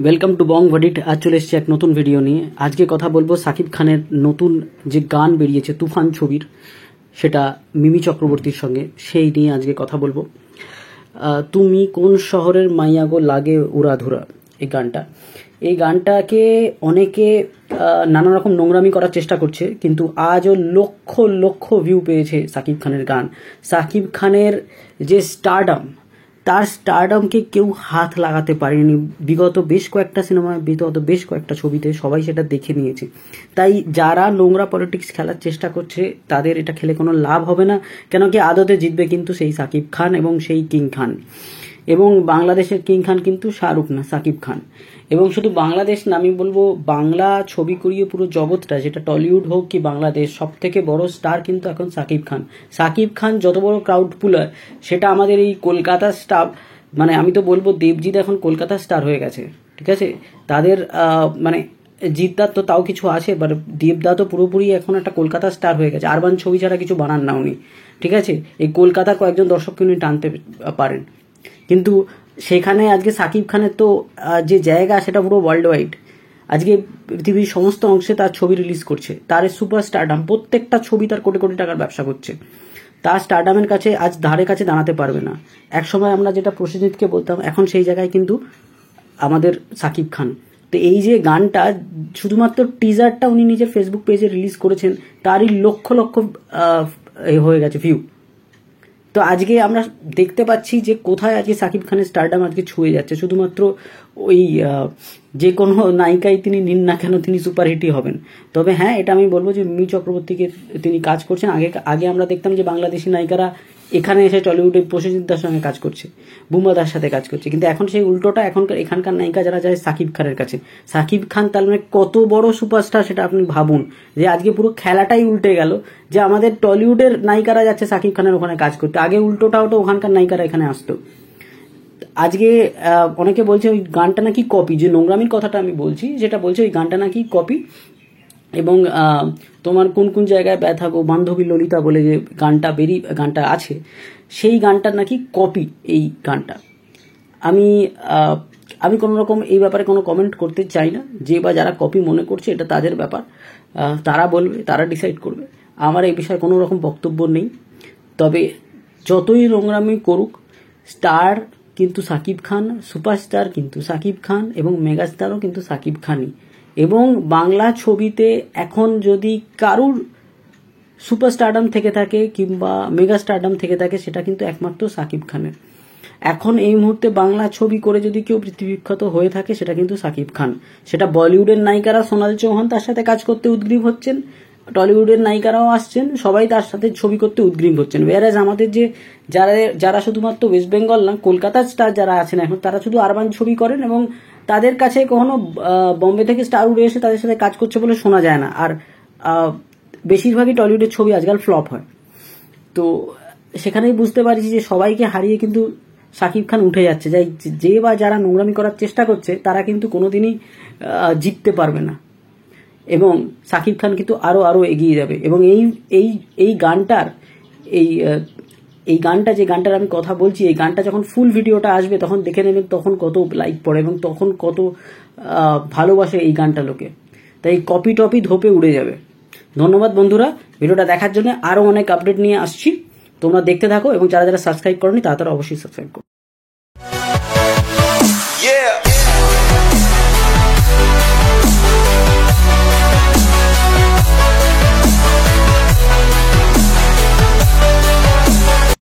Welcome to বং ভাডিট। আজ চলে এসেছি এক নতুন ভিডিও নিয়ে। আজকে কথা বলবো সাকিব খানের নতুন যে গান বেরিয়েছে তুফান ছবির, সেটা মিমি চক্রবর্তীর সঙ্গে, সেই নিয়ে আজকে কথা বলবো। তুমি কোন শহরের মাইয়া গো লাগে উড়াধুরা, এই গানটাকে অনেকে নানা রকম নোংরামি করার চেষ্টা করছে, কিন্তু আজও লক্ষ লক্ষ ভিউ পেয়েছে সাকিব খানের গান। সাকিব খানের যে স্টারডাম, তার স্টারডামকে কেউ হাত লাগাতে পারেনি। বিগত বেশ কয়েকটা সিনেমায়, বিগত বেশ কয়েকটা ছবিতে সবাই সেটা দেখে নিয়েছে। তাই যারা নোংরা পলিটিক্স খেলার চেষ্টা করছে, তাদের এটা খেলে কোনো লাভ হবে না। কেন কি আদতে জিতবে কিন্তু সেই সাকিব খান এবং সেই কিং খান। এবং বাংলাদেশের কিং খান কিন্তু শাহরুখ না, সাকিব খান। এবং শুধু বাংলাদেশ না, আমি বলবো বাংলা ছবি করিয়ে পুরো জগৎটা, যেটা টলিউড হোক কি বাংলাদেশ, সব থেকে বড় স্টার কিন্তু এখন সাকিব খান। সাকিব খান যত বড় ক্রাউড পুলার, সেটা আমাদের এই কলকাতার স্টার, মানে আমি তো বলবো দেবজিৎ এখন কলকাতার স্টার হয়ে গেছে, ঠিক আছে। তাদের মানে জিদ্দার তো তাও কিছু আছে, বাট দেবদা তো পুরোপুরি এখন একটা কলকাতার স্টার হয়ে গেছে। আরবান ছবি ছাড়া কিছু বানান না উনি, ঠিক আছে। এই কলকাতার কয়েকজন দর্শককে উনি টানতে পারেন, কিন্তু সেখানে আজকে সাকিব খানের তো যে জায়গা, সেটা পুরো ওয়ার্ল্ড ওয়াইড। আজকে পৃথিবীর সমস্ত অংশে তার ছবি রিলিজ করছে। তার সুপার স্টারডাম, প্রত্যেকটা ছবি তার কোটি কোটি টাকার ব্যবসা করছে। তার স্টারডামের কাছে আজ ধারে কাছে দাঁড়াতে পারবে না। একসময় আমরা যেটা প্রসেনজিৎকে বলতাম, এখন সেই জায়গায় কিন্তু আমাদের সাকিব খান। তো এই যে গানটা, শুধুমাত্র টিজারটা উনি নিজের ফেসবুক পেজে রিলিজ করেছেন, তারই লক্ষ লক্ষ হয়ে গেছে ভিউ। তো আজকে আমরা দেখতে পাচ্ছি যে কোথায় আজকে সাকিব খানের স্টারডাম আজকে ছুঁয়ে যাচ্ছে। শুধুমাত্র ওই যে কোনো নায়িকাই তিনি নিন না কেন, তিনি সুপারহিটই হবেন। তবে হ্যাঁ, এটা আমি বলবো যে মিমি চক্রবর্তীকে তিনি কাজ করছেন। আগে আমরা দেখতাম যে বাংলাদেশি নায়িকারা এখানে এসে টলিউডে প্রসেনজিৎদার সঙ্গে কাজ করছে, বুম্বাদার সাথে কাজ করছে, কিন্তু এখন সেই উল্টোটা। এখানকার নায়িকা যারা যায় সাকিব খানের কাছে। সাকিব খান তার মানে কত বড় সুপারস্টার, সেটা আপনি ভাবুন। যে আজকে পুরো খেলাটাই উল্টে গেল, যে আমাদের টলিউডের নায়িকারা যাচ্ছে সাকিব খানের ওখানে কাজ করতে। আগে উল্টোটা হতো, ওখানকার নায়িকারা এখানে আসতো। আজকে অনেকে বলছে ওই গানটা নাকি কপি। যে নোংরামির কথাটা আমি বলছি, যেটা বলছে ওই গানটা নাকি কপি। এবং তোমার কোন কোন জায়গায় ব্যথা গো বান্ধবী ললিতা বলে যে গানটা আছে, সেই গানটা নাকি কপি। এই গানটা আমি কোনো রকম এই ব্যাপারে কোনো কমেন্ট করতে চাই না। যে বা যারা কপি মনে করছে, এটা তাদের ব্যাপার, তারা বলবে, তারা ডিসাইড করবে। আমার এই বিষয়ে কোনো রকম বক্তব্য নেই। তবে যতই নোংরামি করুক, স্টার কিন্তু সাকিব খান, সুপারস্টার কিন্তু সাকিব খান, এবং মেগাস্টারও কিন্তু সাকিব খানই। এবং বাংলা ছবিতে এখন যদি কারুর সুপারস্টারডাম থেকে থাকে কিংবা মেগাস্টারডাম থেকে থাকে, সেটা কিন্তু একমাত্র সাকিব খানের। এখন এই মুহূর্তে বাংলা ছবি করে যদি কেউ পৃথিবীখ্যাত হয়ে থাকে, সেটা কিন্তু সাকিব খান। সেটা বলিউডের নায়িকারা, সোনাল চৌহান তার সাথে কাজ করতে উদ্গ্রীব হচ্ছেন, টলিউডের নায়িকারাও আসছেন, সবাই তার সাথে ছবি করতে উদ্গ্রীব হচ্ছেন। ওয়ারাজ আমাদের যে যারা শুধুমাত্র ওয়েস্ট বেঙ্গল না, কলকাতার স্টার যারা আছেন এখন, তারা শুধু আরবান ছবি করেন, এবং তাদের কাছে কখনো বম্বে থেকে স্টার উড়ে এসে তাদের সাথে কাজ করছে বলে শোনা যায় না। আর বেশিরভাগই টলিউডের ছবি আজকাল ফ্লপ হয়। তো সেখানেই বুঝতে পারছি যে সবাইকে হারিয়ে কিন্তু সাকিব খান উঠে যাচ্ছে। যে বা যারা নোংরামি করার চেষ্টা করছে, তারা কিন্তু কোনোদিনই জিততে পারবে না। এবং সাকিব খান কিন্তু আরো এগিয়ে যাবে। এবং এই গানটার এই গানটা, যে গানটার আমি কথা বলছি, এই গানটা যখন ফুল ভিডিওটা আসবে, তখন দেখে নেবেন তখন কত লাইক পড়ে এবং তখন কত ভালোবাসে এই গানটা লোকে। তাই কপি টপি ধোপে উড়ে যাবে। ধন্যবাদ বন্ধুরা ভিডিওটা দেখার জন্য। আরো অনেক আপডেট নিয়ে আসছি, তোমরা দেখতে থাকো। এবং যারা যারা সাবস্ক্রাইব করোনি, তারা অবশ্যই সাবস্ক্রাইব করো।